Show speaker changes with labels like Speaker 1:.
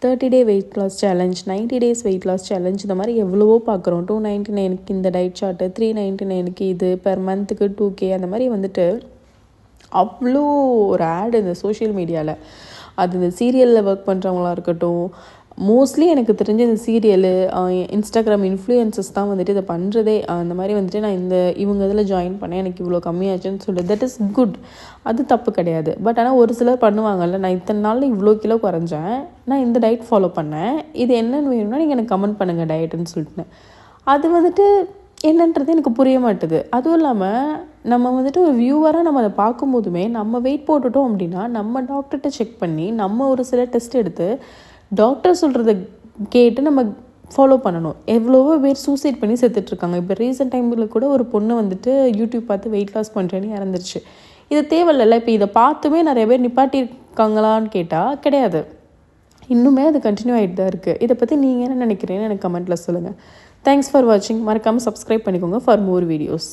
Speaker 1: 30-day weight loss challenge, 90 days weight loss challenge, இந்த மாதிரி எவ்வளவோ பார்க்குறோம். 299க்கு இந்த டயட் சார்ட்டு, 399க்கு இது, பெர் மந்த்துக்கு 2K, அந்த மாதிரி வந்துட்டு அவ்வளோ ஒரு ஆட் இந்த சோஷியல் மீடியாவில். அது இந்த சீரியலில் ஒர்க் பண்ணுறவங்களா இருக்கட்டும், மோஸ்ட்லி எனக்கு தெரிஞ்ச இந்த சீரியலு, இன்ஸ்டாகிராம் இன்ஃப்ளூயன்சஸ் தான் வந்துட்டு இதை பண்ணுறதே. அந்த மாதிரி வந்துட்டு நான் இவங்க இதில் ஜாயின் பண்ணேன், எனக்கு இவ்வளோ கம்மியாச்சுன்னு சொல்லி, தட் இஸ் குட், அது தப்பு கிடையாது. பட் ஆனால் ஒரு சிலர் பண்ணுவாங்கல்ல, நான் இத்தனை நாளில் இவ்வளோ கிலோ குறைஞ்சேன், நான் இந்த டயட் ஃபாலோ பண்ணேன், இது என்னென்னு வேணும்னா நீங்கள் எனக்கு கமெண்ட் பண்ணுங்கள் டயட்டுன்னு சொல்லிட்டு. அது வந்துட்டு என்னன்றது எனக்கு புரிய மாட்டுது. அதுவும் இல்லாமல் நம்ம வந்துட்டு ஒரு வியூவராக நம்ம அதை பார்க்கும்போதுமே, நம்ம வெயிட் போட்டுட்டோம் அப்படின்னா நம்ம டாக்டர்கிட்ட செக் பண்ணி நம்ம ஒரு சில டெஸ்ட் எடுத்து டாக்டர் சொல்கிறத கேட்டு நம்ம ஃபாலோ பண்ணணும். எவ்வளவோ பேர் சூசைட் பண்ணி செத்துட்ருக்காங்க. இப்போ ரீசெண்ட் டைமில் கூட ஒரு பொண்ணு வந்துட்டு யூடியூப் பார்த்து வெயிட் லாஸ் பண்ணுறேன்னு இறந்துருச்சு. இது தேவையில்ல. இப்போ இதை பார்த்துமே நிறைய பேர் நிப்பாட்டியிருக்காங்களான்னு கேட்டால் கிடையாது, இன்னுமே அது கண்டினியூ ஆகிட்டு தான் இருக்குது. இதை பற்றி நீங்கள் என்ன நினைக்கிறீங்கன்னு எனக்கு கமெண்ட்டில் சொல்லுங்கள். தேங்க்ஸ் ஃபார் வாட்சிங். மறக்காமல் சப்ஸ்கிரைப் பண்ணிக்கோங்க ஃபார் மோர் வீடியோஸ்.